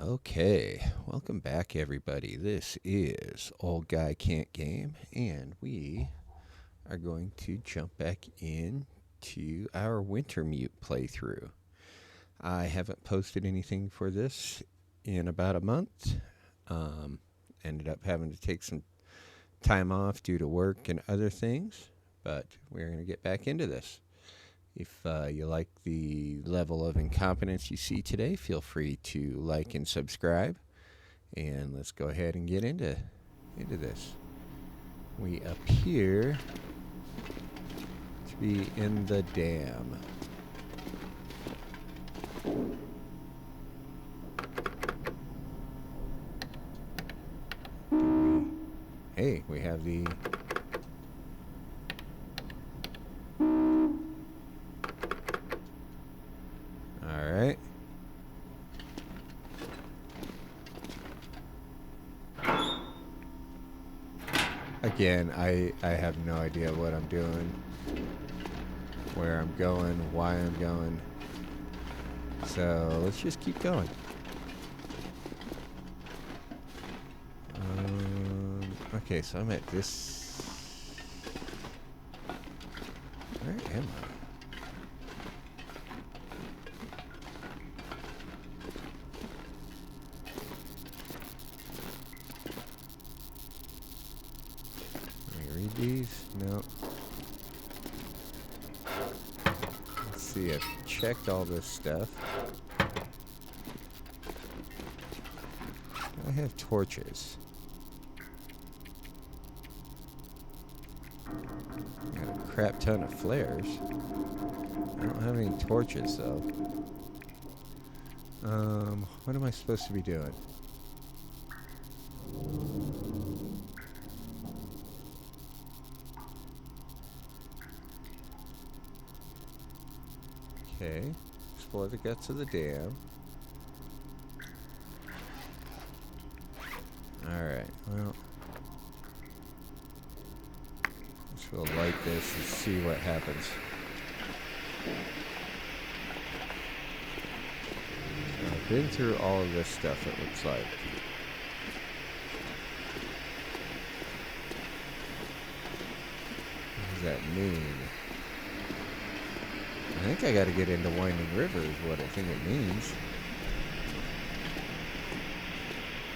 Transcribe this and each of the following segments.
Okay, welcome back, everybody. This is Old Guy Can't Game, and we are going to jump back into our Wintermute playthrough. I haven't posted anything for this in about a month. Ended up having to take some time off due to work and other things, but we're going to get back into this. If you like the level of incompetence you see today, feel free to like and subscribe. And let's go ahead and get into this. We appear to be in the dam. Hey, we have the... Alright. Again, I have no idea what I'm doing, where I'm going, why I'm going. So let's just keep going. Okay, so I'm at this... Where am I? These? No. Let's see, I've checked all this stuff. I have torches. Got a crap ton of flares. I don't have any torches though. What am I supposed to be doing? Okay, explore the guts of the dam. Alright, well, we'll light this and see what happens. So I've been through all of this stuff, it looks like. What does that mean? I think I gotta get into Winding River is what I think it means.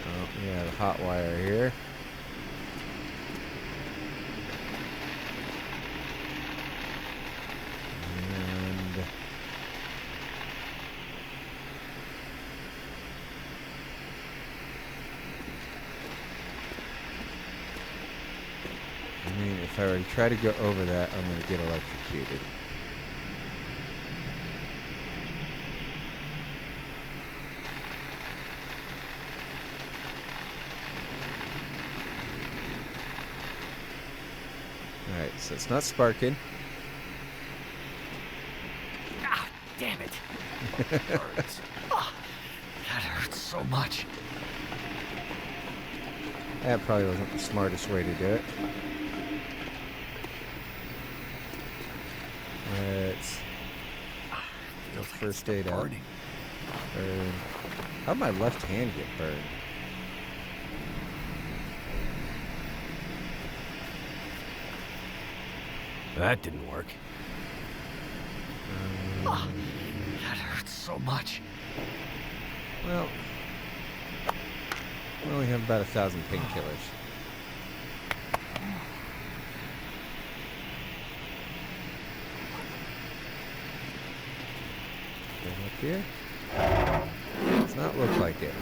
Oh, we have a hot wire here. And... I mean, if I were to try to go over that, I'm gonna get electrocuted. Alright, so it's not sparking. Ah, damn it. That hurts. Oh, that hurts so much. That probably wasn't the smartest way to do it. Let's go first aid out. Burn. How'd my left hand get burned? That didn't work. Oh, that hurts so much. Well, we only have about 1,000 painkillers. Up here? Does not look like it.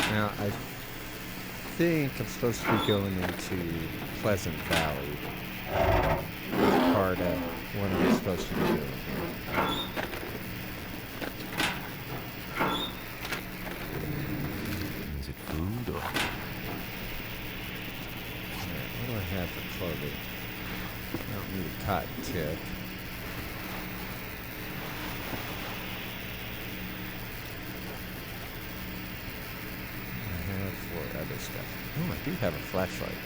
Now, I think I'm supposed to be going into Pleasant Valley. That's part of what I'm supposed to be doing here. Is it food or... Alright, what do I have for clothing? I don't need a cotton tip. I have for other stuff. Oh, I do have a flashlight.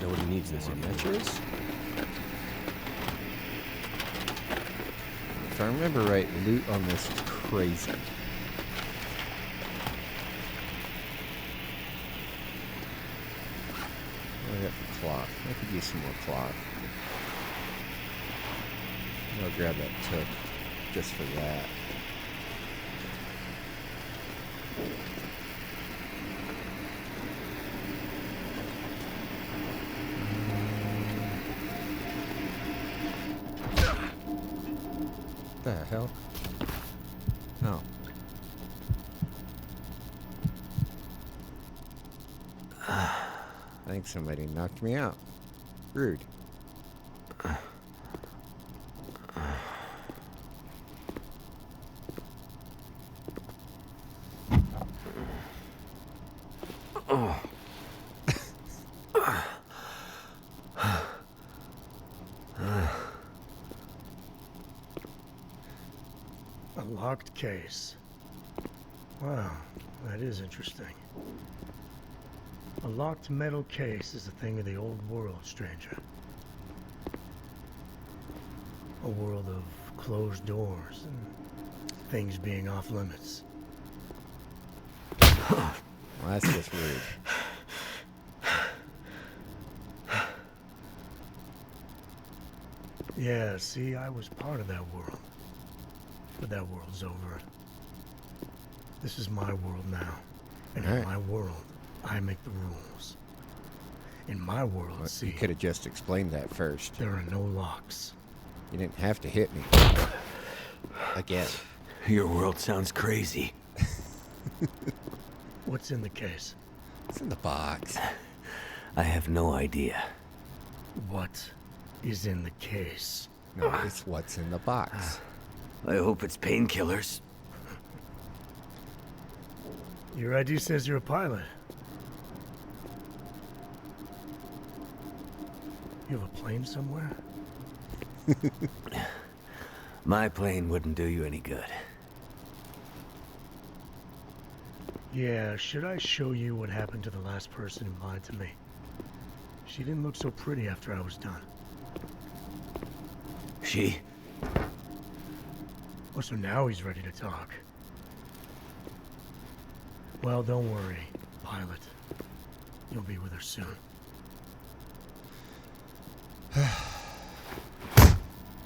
know what he needs this idiot. Matches? If I remember right, loot on this is crazy. Oh, I got the cloth. I could use some more cloth. I'll grab that took just for that. What the hell? Oh. I think somebody knocked me out. Rude. A locked case. Wow, that is interesting. A locked metal case is a thing of the old world, stranger. A world of closed doors and things being off limits. Well, that's just rude. Yeah, see, I was part of that world. But that world's over. This is my world now. And in Alright. my world, I make the rules. In my world, Well, see, you could have just explained that first. there are no locks. You didn't have to hit me. Again. Your world sounds crazy. What's in the case? It's in the box. I have no idea. What is in the case? No, it's what's in the box. I hope it's painkillers. Your ID says you're a pilot. You have a plane somewhere? My plane wouldn't do you any good. Yeah, should I show you what happened to the last person who lied to me? She didn't look so pretty after I was done. She? Oh, so now he's ready to talk. Well, don't worry, pilot. You'll be with her soon.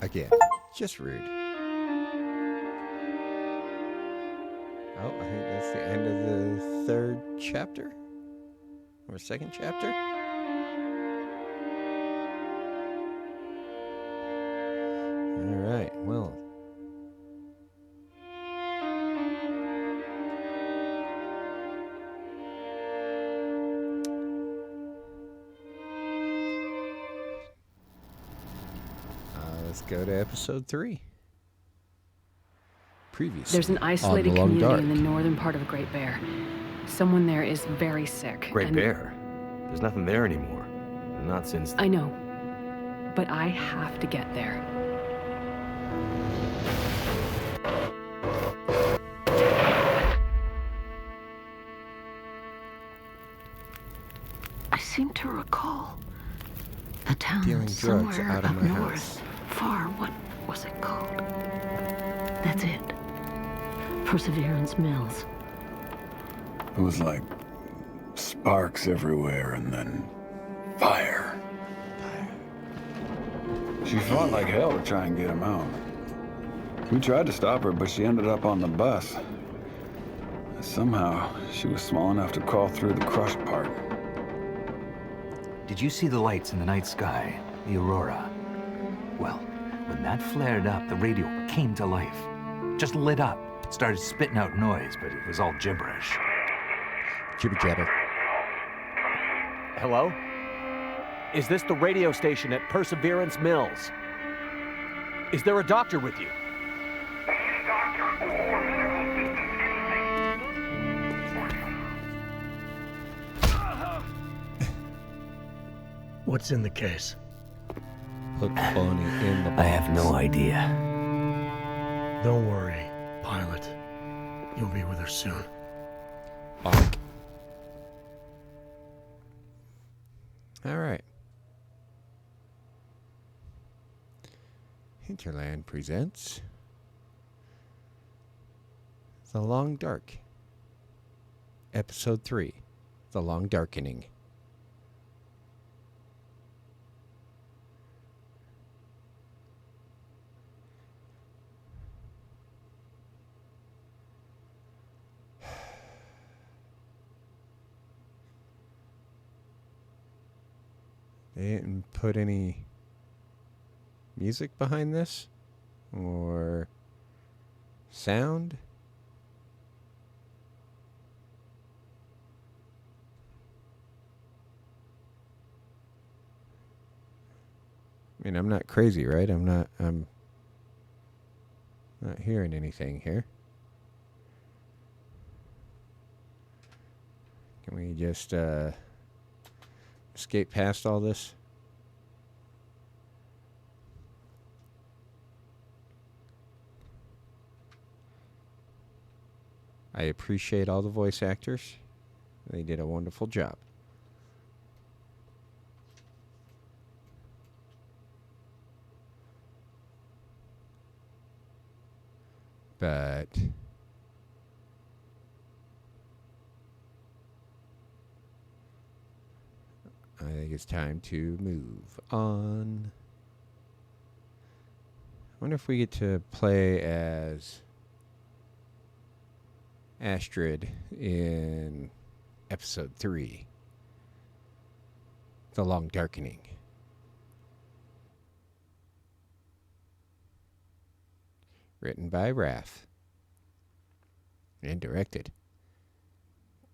Again. Just rude. Oh, I think that's the end of the third chapter? Or second chapter? Alright, well. Let's go to episode 3. Previously, There's an on isolated the Long community Dark. in the northern part of Great Bear. Someone there is very sick. Great and Bear. There's nothing there anymore. Not since... I know. But I have to get there. I seem to recall a town Dealing drugs somewhere out of up my north. house. Far, what was it called? That's it. Perseverance Mills. It was like sparks everywhere and then fire. She fought like hell to try and get him out. We tried to stop her, but she ended up on the bus. Somehow, she was small enough to crawl through the crushed part. Did you see the lights in the night sky? The aurora? Well, when that flared up, the radio came to life. Just lit up. Started spitting out noise, but it was all gibberish. Jibber jabber. Hello? Is this the radio station at Perseverance Mills? Is there a doctor with you? What's in the case? Put Bonnie in the box. I have no idea. Don't worry, pilot. You'll be with her soon. Bonk. All right. Hinterland presents The Long Dark, Episode 3, The Long Darkening. They didn't put any music behind this or sound. I mean, I'm not crazy, right? I'm not hearing anything here. Can we just escape past all this? I appreciate all the voice actors. They did a wonderful job. But I think it's time to move on. I wonder if we get to play as Astrid in episode 3, The Long Darkening. Written by Raph. And directed.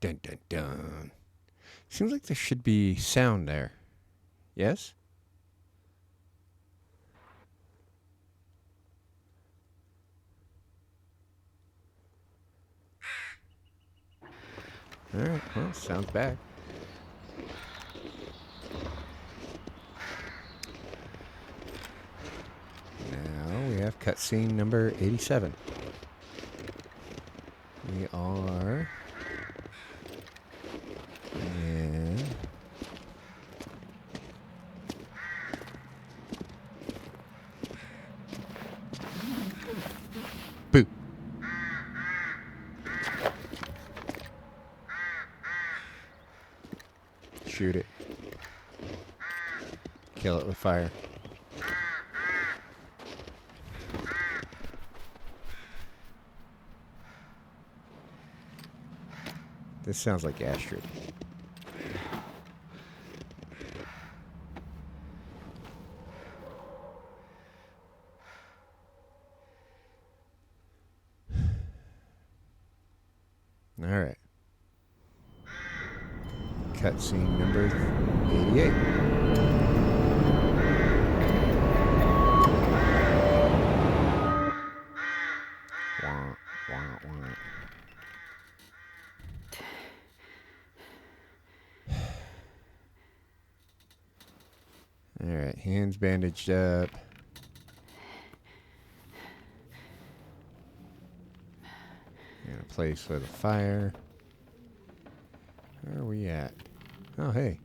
Dun dun dun. Seems like there should be sound there. Yes? Alright, well, sounds back. Now we have cutscene number 87. We are in Boo. Shoot it. Kill it with fire. This sounds like Astrid. All right. Cutscene number 88. Wah, wah, wah. All right, hands bandaged up. In a place with a fire. Where are we at? Oh, hey.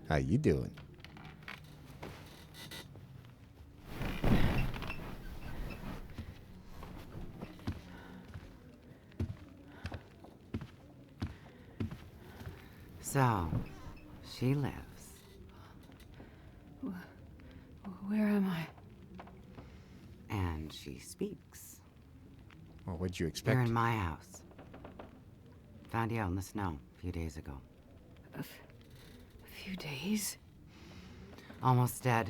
How you doing? So, she lives. Where am I? And she speaks. Well, what'd you expect? You're in my house. Found you out in the snow a few days ago. A few days? Almost dead.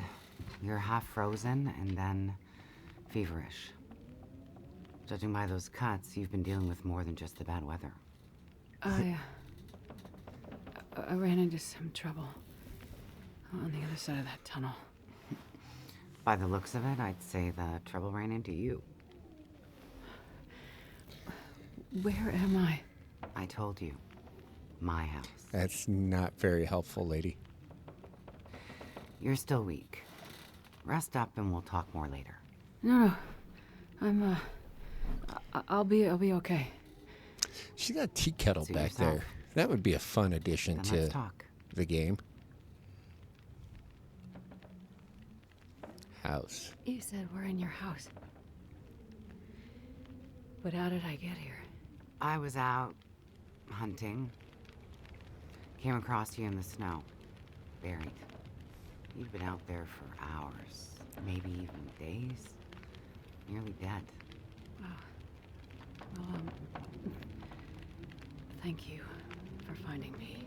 You're half frozen and then feverish. Judging by those cuts, you've been dealing with more than just the bad weather. I ran into some trouble on the other side of that tunnel. By the looks of it, I'd say the trouble ran into you. Where am I? I told you. My house. That's not very helpful, lady. You're still weak. Rest up and we'll talk more later. No. I'll be okay. She's got a tea kettle Suit back yourself. there. That would be a fun addition Then to let's talk. the game. house. You said we're in your house. But how did I get here? I was out hunting. Came across you in the snow. Buried. You'd been out there for hours, maybe even days. Nearly dead. Wow. Well, thank you for finding me.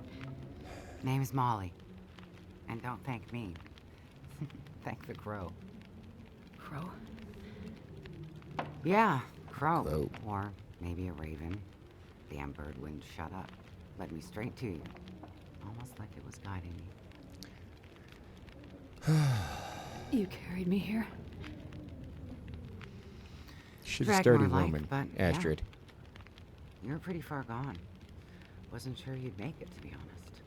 Name's Molly. And don't thank me. Thank the crow. Crow? Yeah, crow. Crow. Or maybe a raven. Damn bird wouldn't shut up. Led me straight to you. Almost like it was guiding me. You carried me here? Should have Dragged started more roaming, but yeah. Astrid. You were pretty far gone. Wasn't sure you'd make it, to be honest.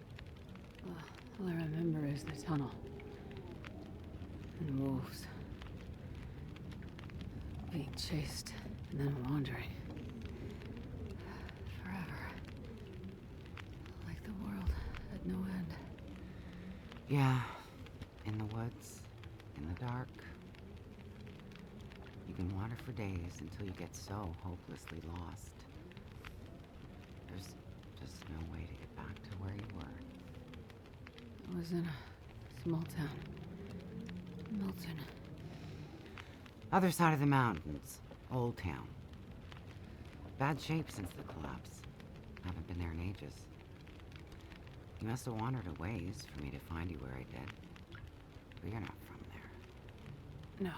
All I remember is the tunnel. And wolves. Being chased and then wandering. Forever. Like the world had no end. Yeah. In the woods. In the dark. You can wander for days until you get so hopelessly lost. There's just no way to get back to where you were. I was in a small town. Milton. Other side of the mountains. Old town. Bad shape since the collapse. Haven't been there in ages. You must have wandered a ways for me to find you where I did. But you're not from there. No.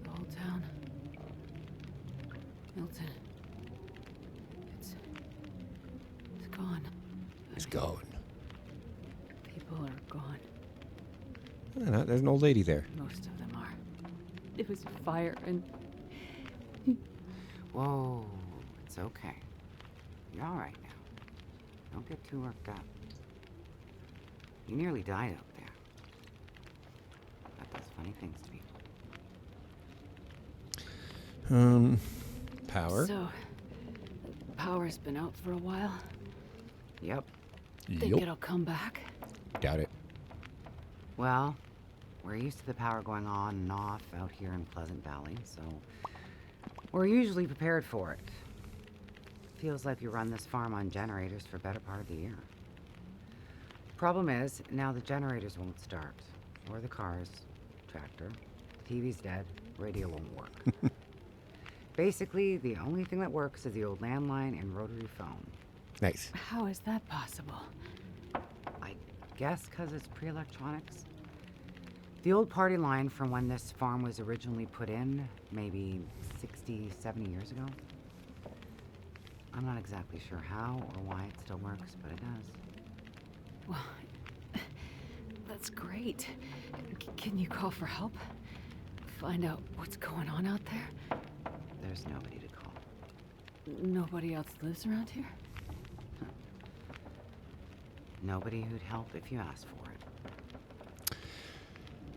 The whole town. Milton. It's gone. It's gone. People are gone. No, there's an old lady there. Most of them are. It was fire and... Whoa, it's okay. You're all right now. Don't get too worked up. You nearly died out there. That does funny things to people. Power? So, power's been out for a while. Yep. Think it'll come back? Doubt it. Well, we're used to the power going on and off out here in Pleasant Valley, so we're usually prepared for it. Feels like we run this farm on generators for better part of the year. Problem is, now the generators won't start. Or the cars, tractor, TV's dead, radio won't work. Basically, the only thing that works is the old landline and rotary phone. Nice. How is that possible? I guess because it's pre-electronics. The old party line from when this farm was originally put in, maybe 60, 70 years ago. I'm not exactly sure how or why it still works, but it does. Well, that's great. Can you call for help? Find out what's going on out there? There's nobody to call. Nobody else lives around here? Nobody who'd help if you asked for it.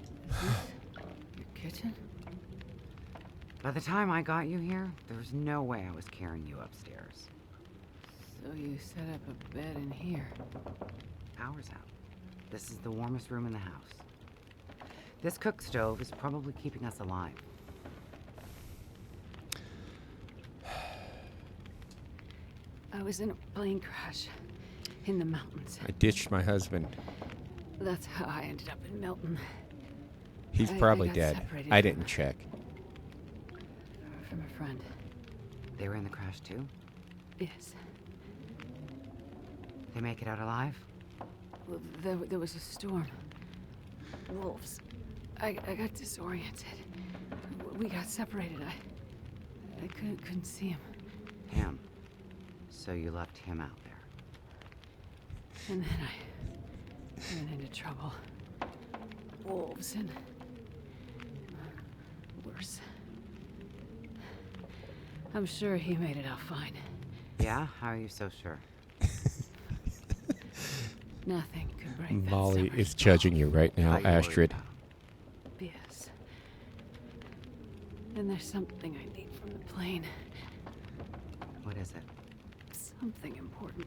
Is this your kitchen? By the time I got you here, there was no way I was carrying you upstairs. So you set up a bed in here? Power's out. This is the warmest room in the house. This cook stove is probably keeping us alive. I was in a plane crash in the mountains. I ditched my husband. That's how I ended up in Milton. He's I probably got dead. separated I from- didn't check. From a friend. They were in the crash too? Yes. They make it out alive? Well, there was a storm. Wolves. I got disoriented. We got separated. I couldn't see him. Him. So you left him out there. And then I ran into trouble. Wolves and worse. I'm sure he made it out fine. Yeah? How are you so sure? Nothing could break that Molly summer's is judging you right now, How you worried Astrid. about? Yes. And there's something I need from the plane. What is it? Something important.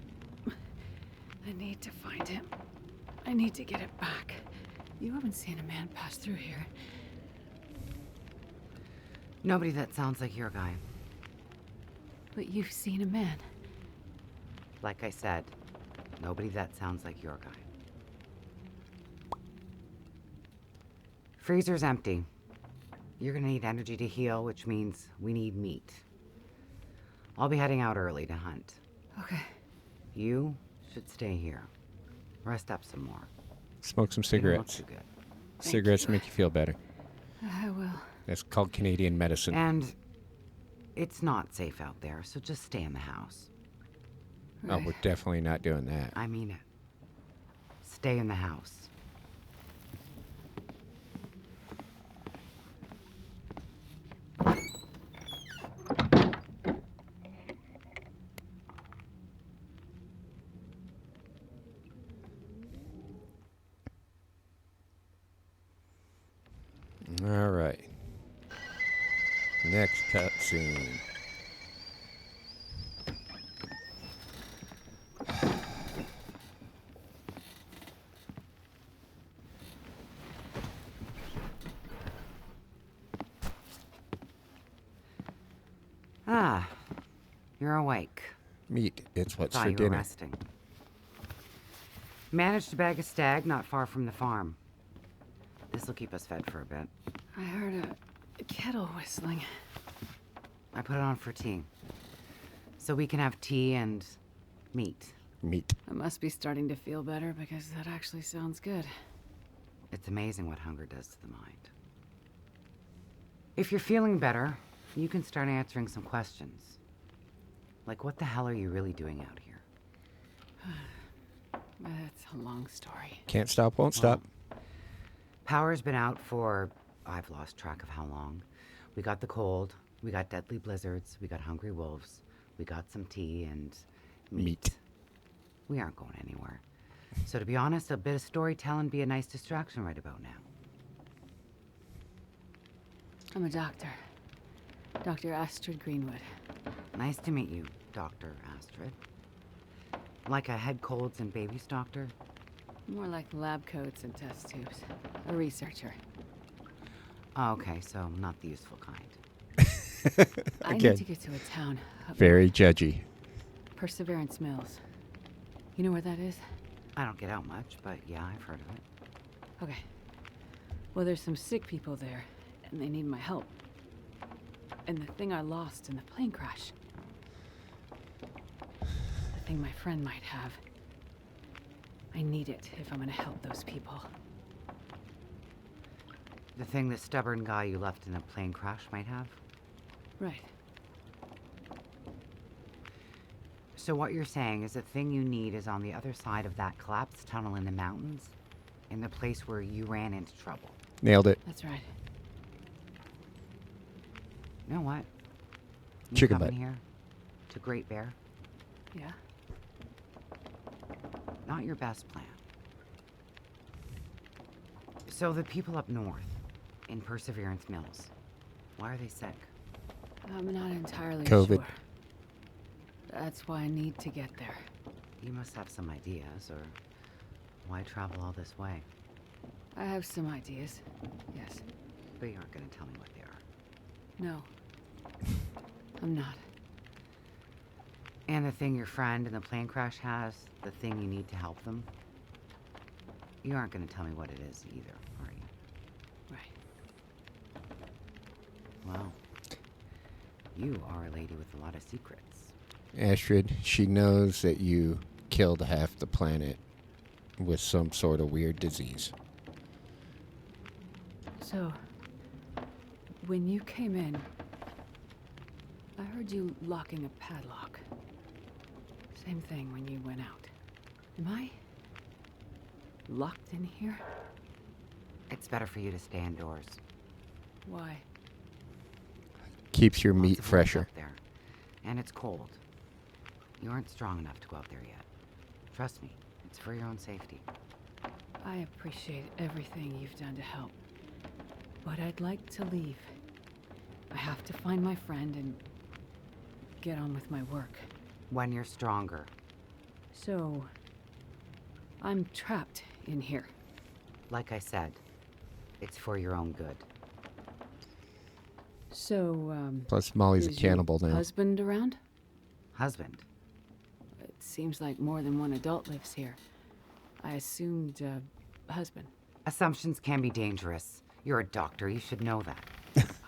I need to find him. I need to get it back. You haven't seen a man pass through here. Nobody that sounds like your guy. But you've seen a man. Like I said, nobody that sounds like your guy. Freezer's empty. You're gonna need energy to heal, which means we need meat. I'll be heading out early to hunt. Okay. You should stay here. Rest up some more. Smoke some You don't look cigarettes. too good. Cigarettes make you feel better. I will. That's called Canadian medicine. And it's not safe out there, so just stay in the house. Oh, we're definitely not doing that. I mean it. Stay in the house. All right. Next cutscene. Ah, you're awake. Meat. It's what's Thought for you were dinner. resting. Managed to bag a stag not far from the farm. This'll keep us fed for a bit. I heard a kettle whistling. I put it on for tea. So we can have tea and meat. Meat. I must be starting to feel better because that actually sounds good. It's amazing what hunger does to the mind. If you're feeling better, you can start answering some questions. Like, what the hell are you really doing out here? That's a long story. Can't stop, won't stop. Power's been out for, I've lost track of how long. We got the cold, we got deadly blizzards, we got hungry wolves, we got some tea and meat. We aren't going anywhere. So to be honest, a bit of storytelling be a nice distraction right about now. I'm a doctor. Dr. Astrid Greenwood. Nice to meet you, Dr. Astrid. Like a head colds and babies doctor? More like lab coats and test tubes. A researcher. Oh, okay, so not the useful kind. I Again, need to get to a town. very judgy. Perseverance Mills. You know where that is? I don't get out much, but yeah, I've heard of it. Okay. Well, there's some sick people there, and they need my help. And the thing I lost in the plane crash. The thing my friend might have. I need it if I'm gonna help those people. The thing the stubborn guy you left in a plane crash might have? Right. So what you're saying is the thing you need is on the other side of that collapsed tunnel in the mountains, in the place where you ran into trouble. Nailed it. That's right. You know what? You Chicken coming butt. here to Great Bear? Yeah? Not your best plan. So the people up north, in Perseverance Mills, why are they sick? I'm not entirely COVID. sure. That's why I need to get there. You must have some ideas, or why travel all this way? I have some ideas. Yes. But you aren't going to tell me what they are. No. I'm not. And the thing your friend in the plane crash has, the thing you need to help them, you aren't going to tell me what it is either, are you? Right. Well, you are a lady with a lot of secrets. Astrid, she knows that you killed half the planet with some sort of weird disease. So, when you came in, I heard you locking a padlock. Same thing when you went out. Am I locked in here? It's better for you to stay indoors. Why? Keeps your Lots meat of wolves fresher. up there. And it's cold. You aren't strong enough to go out there yet. Trust me, it's for your own safety. I appreciate everything you've done to help. But I'd like to leave. I have to find my friend and get on with my work. When you're stronger. So, I'm trapped in here. Like I said, it's for your own good. So, Plus, Molly's a is your cannibal now. husband around? Husband? It seems like more than one adult lives here. I assumed, husband. Assumptions can be dangerous. You're a doctor, you should know that.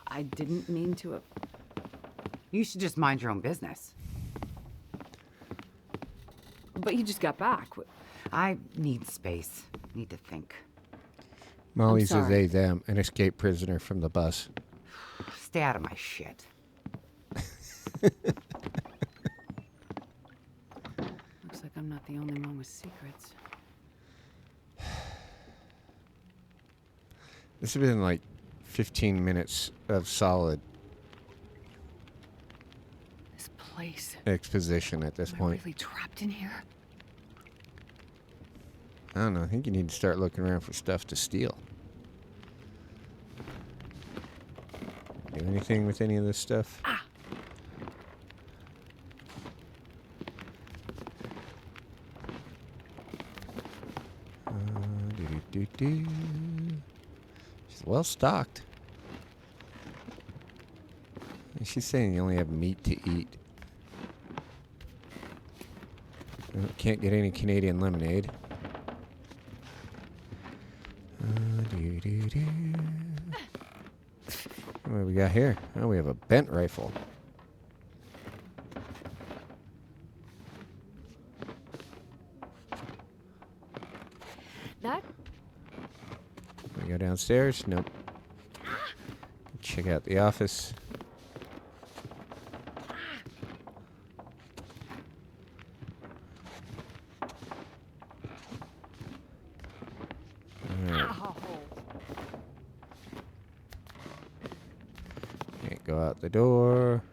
I didn't mean to have... You should just mind your own business. But you just got back. I need space. Need to think. Molly's is sorry. they, them, an escaped prisoner from the bus. Stay out of my shit. Looks like I'm not the only one with secrets. This has been like 15 minutes of solid This place. exposition at this Am I point. really trapped in here? I don't know. I think you need to start looking around for stuff to steal. Do anything with any of this stuff? Do-do-do-do. She's well stocked. She's saying you only have meat to eat. Can't get any Canadian lemonade. Do-do-do. What do we got here? Oh, we have a bent rifle. That? We go downstairs? Nope. Check out the office. Can't go out the door.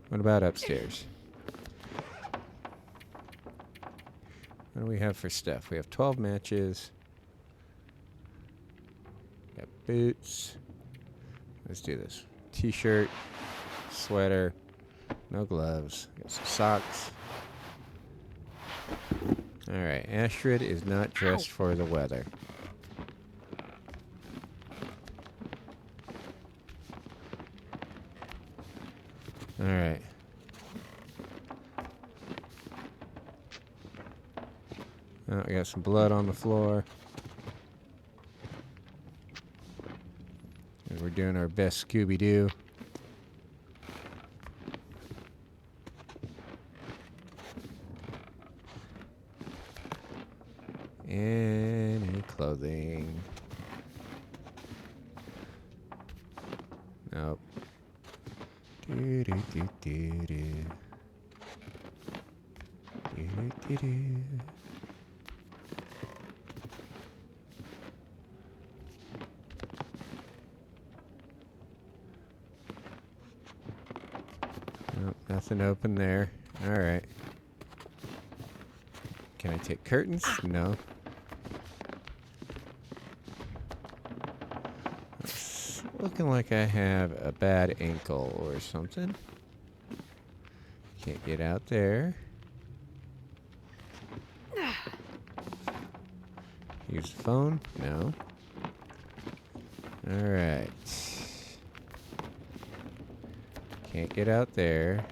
What about upstairs? What do we have for stuff? We have 12 matches. Got boots. Let's do this. T-shirt, sweater, no gloves. Got some socks. All right, Astrid is not dressed for the weather. All right. Oh, we got some blood on the floor. And we're doing our best Scooby-Doo. Any clothing? Nope. Do do do do do. Do do do. Nope, nothing open there. All right. Can I take curtains? No. It's looking like I have a bad ankle or something. Can't get out there. Use the phone? No. All right. Can't get out there.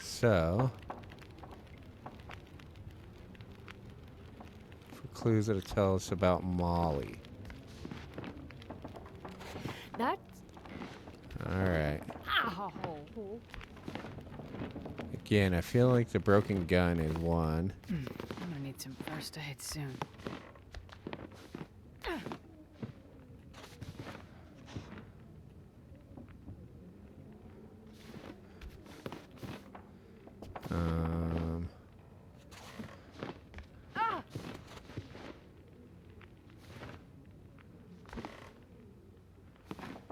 So, for clues that'll tell us about Molly. That? All right. Again, I feel like the broken gun is one. I'm gonna need some first aid soon.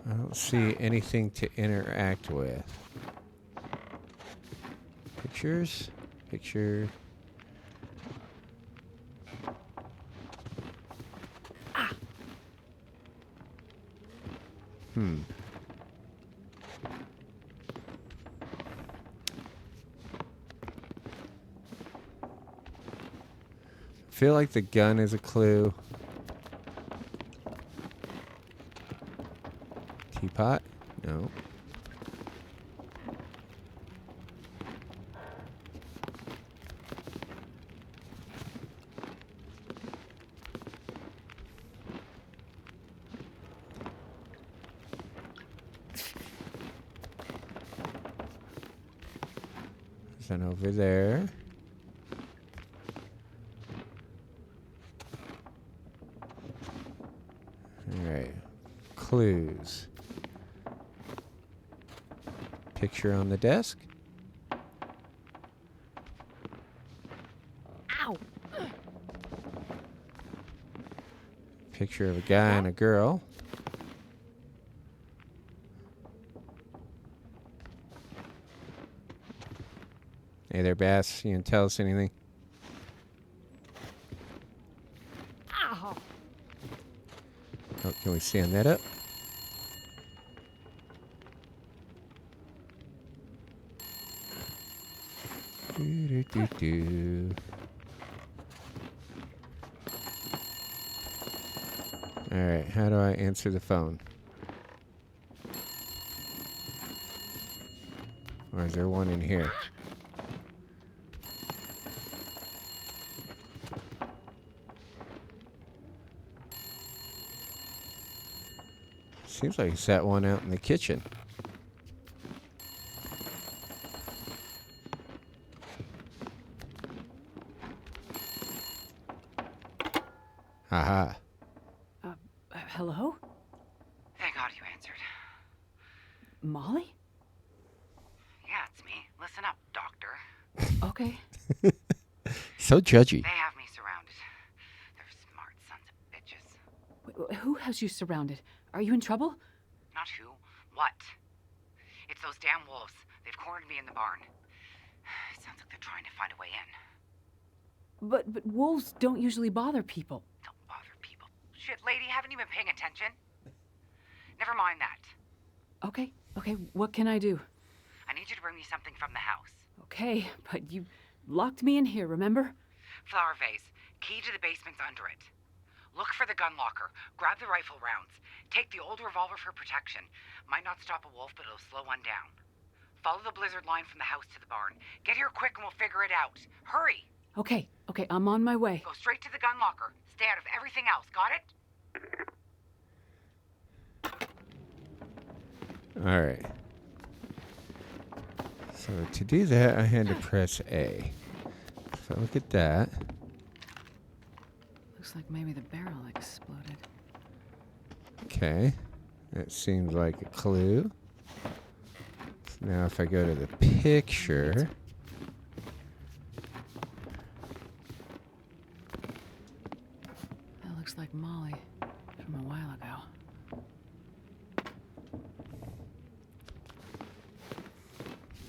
I don't see anything to interact with. Pictures? Picture. feel like the gun is a clue. Teapot? No. Then over there. All right. Clues. Picture on the desk. Ow! Picture of a guy and a girl. Hey there, Bass. You can tell us anything? Ow! Oh, can we stand that up? Do. All right, how do I answer the phone? Or is there one in here? Seems like he set one out in the kitchen. Haha. Hello? Thank God you answered. Molly? Yeah, it's me. Listen up, doctor. Okay. So judgy. They have me surrounded. They're smart sons of bitches. Who has you surrounded? Are you in trouble? Not who. What? It's those damn wolves. They've cornered me in the barn. It sounds like they're trying to find a way in. But wolves don't usually bother people. Don't bother people. Shit, lady, haven't you been paying attention? Never mind that. Okay, what can I do? I need you to bring me something from the house. Okay, but you locked me in here, remember? Flower vase. Key to the basement's under it. Look for the gun locker. Grab the rifle rounds. Take the old revolver for protection. Might not stop a wolf, but it'll slow one down. Follow the blizzard line from the house to the barn. Get here quick and we'll figure it out. Hurry! Okay, I'm on my way. Go straight to the gun locker. Stay out of everything else. Got it? All right. So to do that, I had to press A. So look at that. Looks like maybe the barrel exploded. Okay. That seems like a clue. So now if I go to the picture... That looks like Molly from a while ago.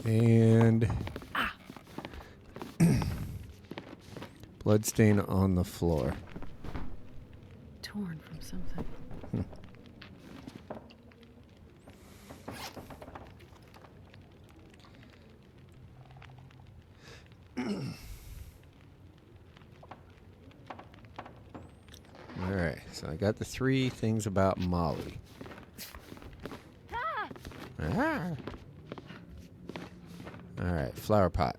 And bloodstain on the floor. Torn from something. All right, so I got the 3 things about Molly. Ah. All right, flower pot.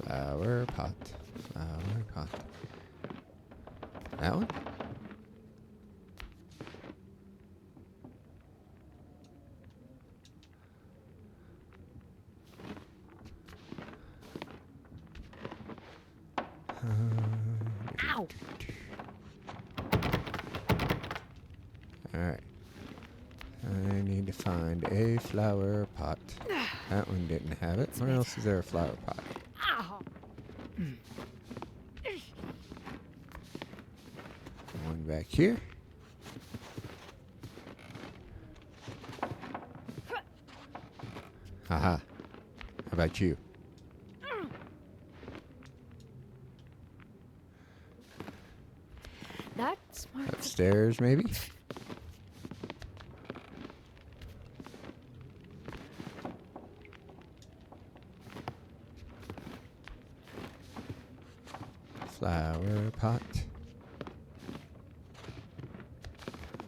Flower pot. Flower pot. That one? Ow! Alright. I need to find a flower pot. That one didn't have it. Where else is there a flower pot? Ow! One back here. Haha. How about you? That's smart. Upstairs, maybe? Flower pot.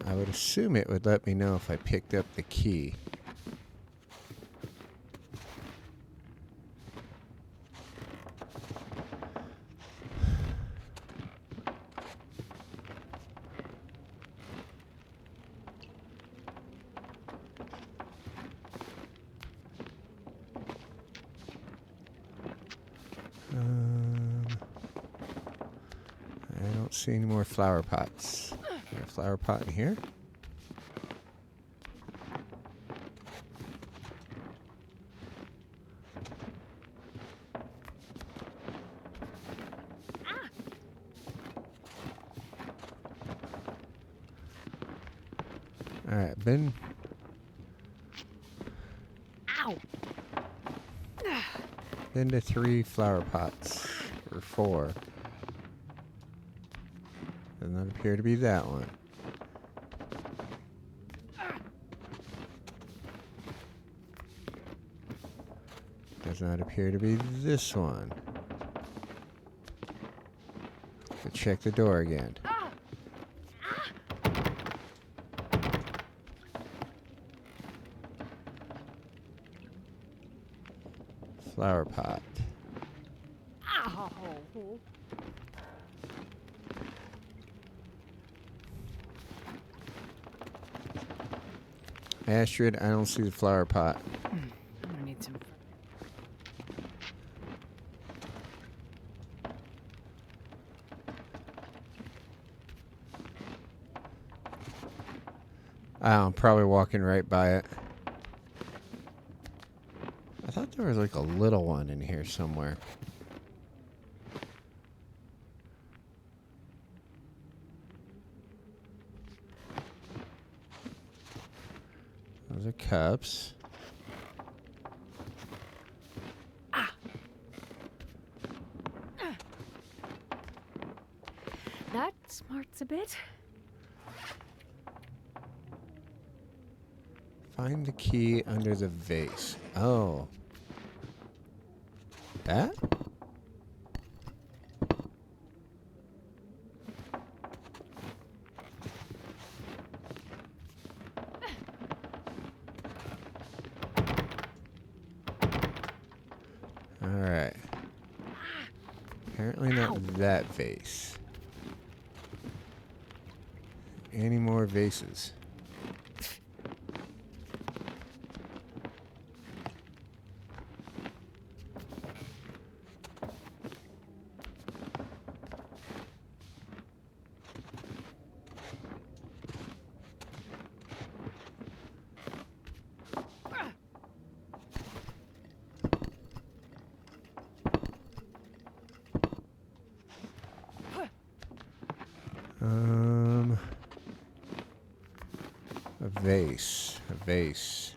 I would assume it would let me know if I picked up the key. I don't see any more flower pots. Is there a flower pot in here? Alright, been to 3 flower pots. Or 4. Does not appear to be that one. Does not appear to be this one. Let's check the door again. Flower pot. Astrid, I don't see the flower pot. I'm gonna need some. I'm probably walking right by it. I thought there was like a little one in here somewhere. Those are cups. That smarts a bit. Find the key under the vase. Oh. That? Alright. Apparently not that vase. Any more vases? A vase. A vase.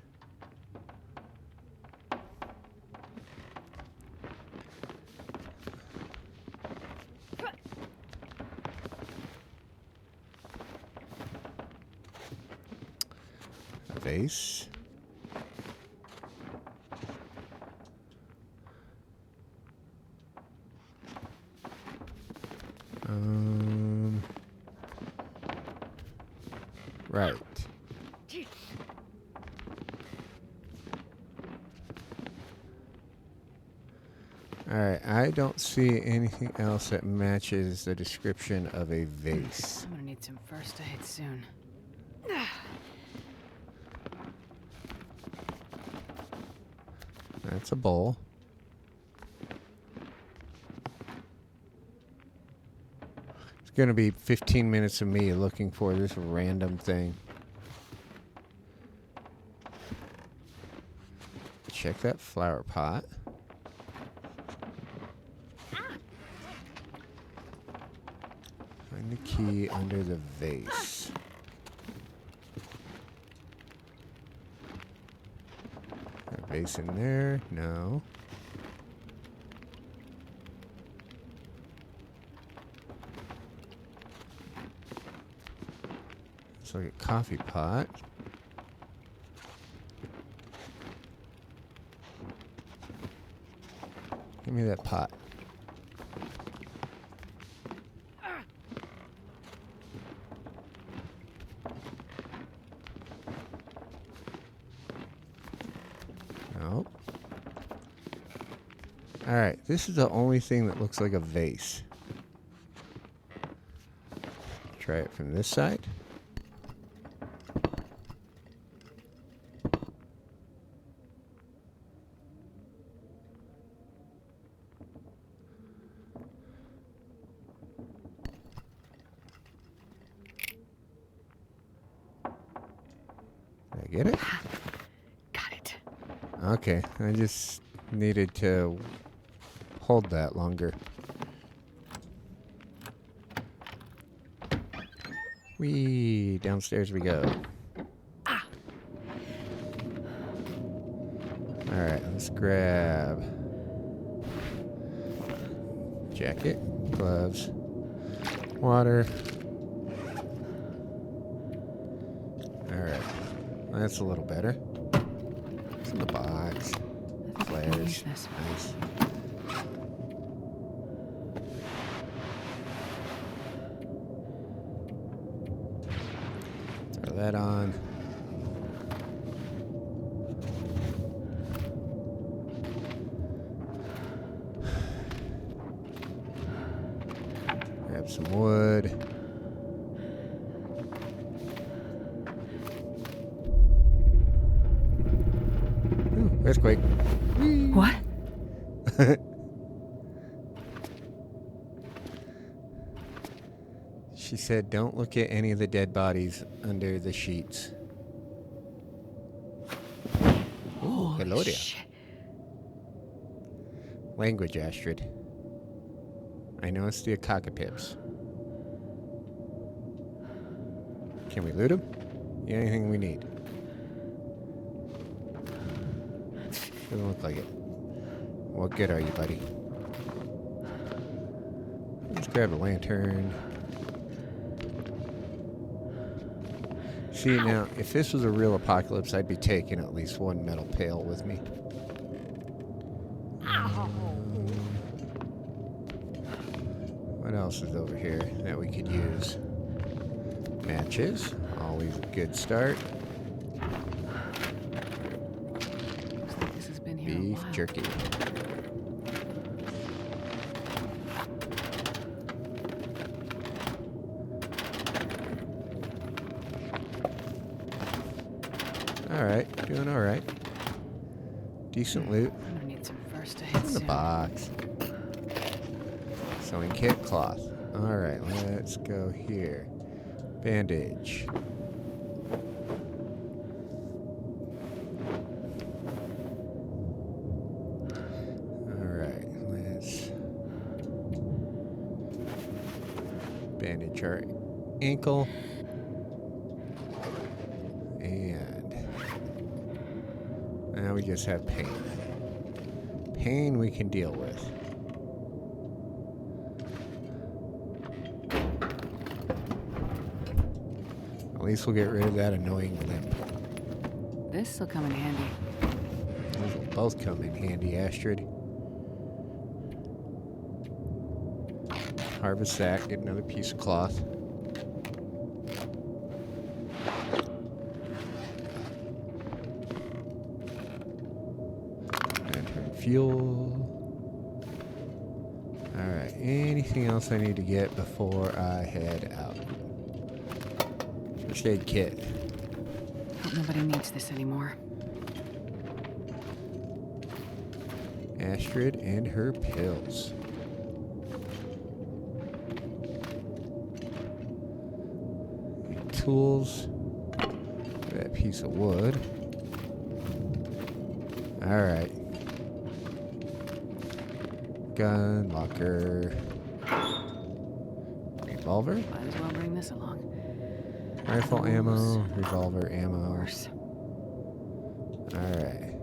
A vase. Right. Alright, I don't see anything else that matches the description of a vase. I'm gonna need some first aid soon. That's a bowl. It's gonna be 15 minutes of me looking for this random thing. Check that flower pot. Find the key under the vase. Got a vase in there? No. It's like a coffee pot. Give me that pot. Alright, this is the only thing that looks like a vase. Try it from this side. Did I get it? Got it. Okay, I just needed to hold that longer. Whee! Downstairs we go. Alright, let's grab jacket, gloves, water. Alright, that's a little better. It's in the box. Flares. Nice. Throw that on. Grab some wood. Ooh, earthquake. What? She said, don't look at any of the dead bodies under the sheets. Ooh, hello there. Shit. Language, Astrid. I know it's the Akakipips. Can we loot them? Anything we need? Doesn't look like it. What good are you, buddy? Let's grab a lantern. See, now, if this was a real apocalypse, I'd be taking at least one metal pail with me. What else is over here that we could use? Matches. Always a good start. Looks like this has been here a Beef while. jerky. Alright, doing alright. Decent loot. I'm gonna need some first aid In the soon. box. Sewing kit, cloth. Alright, let's go here. Bandage. Alright, let's bandage our ankle. And now we just have pain. Pain we can deal with. At least we'll get rid of that annoying limp. This'll come in handy. Those will both come in handy, Astrid. Harvest that, get another piece of cloth. Lantern fuel. Alright, anything else I need to get before I head out? First aid kit. Hope nobody needs this anymore. Astrid and her pills. Tools. That piece of wood. Alright. Gun, locker. Revolver. Might as well bring this along. Rifle ammo. Revolver ammo. Worse. Alright.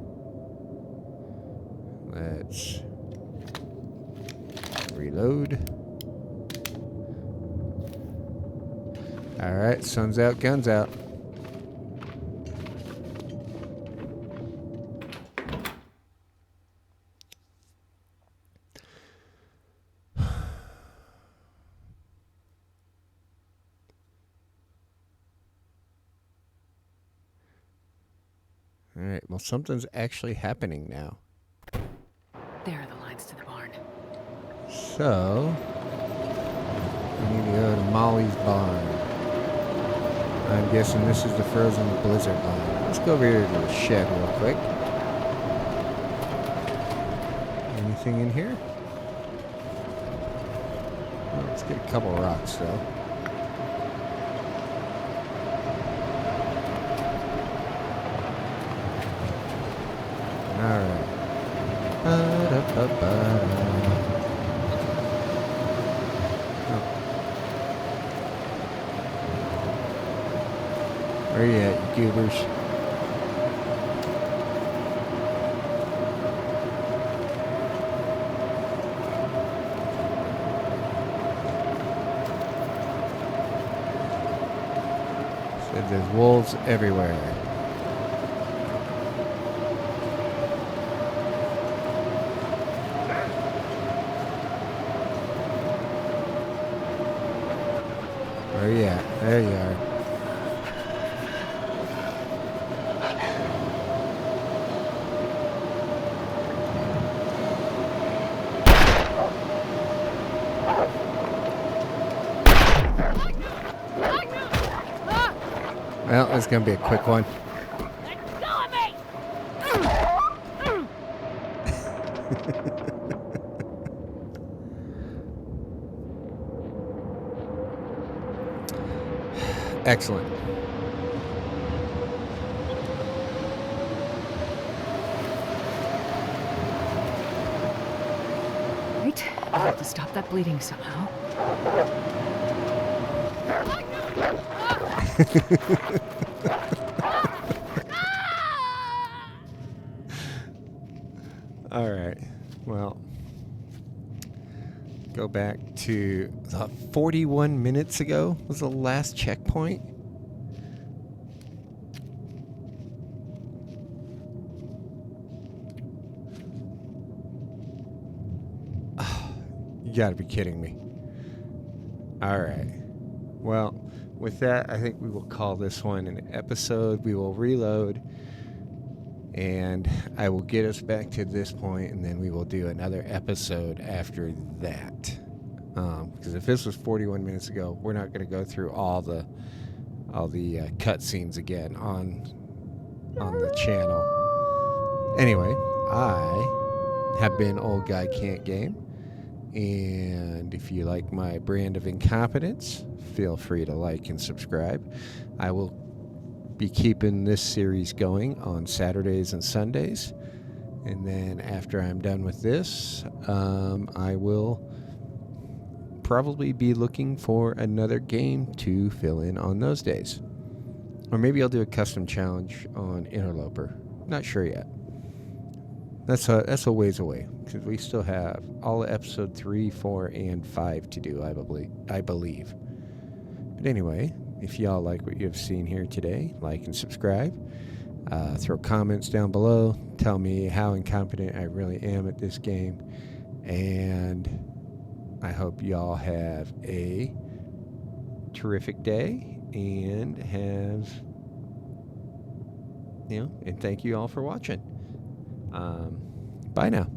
Let's reload. Alright, sun's out, guns out. Alright, well, something's actually happening now. There are the lines to the barn. So, we need to go to Molly's barn. I'm guessing this is the frozen blizzard line. Let's go over here to the shed real quick. Anything in here? Well, let's get a couple rocks though. Alright. Where you at, you goobers? Said there's wolves everywhere. Where you at? There you are. Well, it's going to be a quick one. Let go of me! Excellent. Right? I have to stop that bleeding somehow. All right. Well, go back to 41 minutes ago was the last checkpoint. You gotta be kidding me. All right. Well, with that, I think we will call this one an episode. We will reload, and I will get us back to this point, and then we will do another episode after that. Because if this was 41 minutes ago, we're not going to go through all the cutscenes again on the channel. Anyway, I have been Old Guy Can't Game, and if you like my brand of incompetence, feel free to like and subscribe. I will be keeping this series going on Saturdays and Sundays, and then after I'm done with this, I will probably be looking for another game to fill in on those days, or maybe I'll do a custom challenge on Interloper. Not sure yet. That's a ways away, because we still have all of episode 3, 4, and 5 to do, I believe. But anyway, if y'all like what you've seen here today, like and subscribe. Throw comments down below. Tell me how incompetent I really am at this game. And I hope y'all have a terrific day, and and thank you all for watching. Bye now.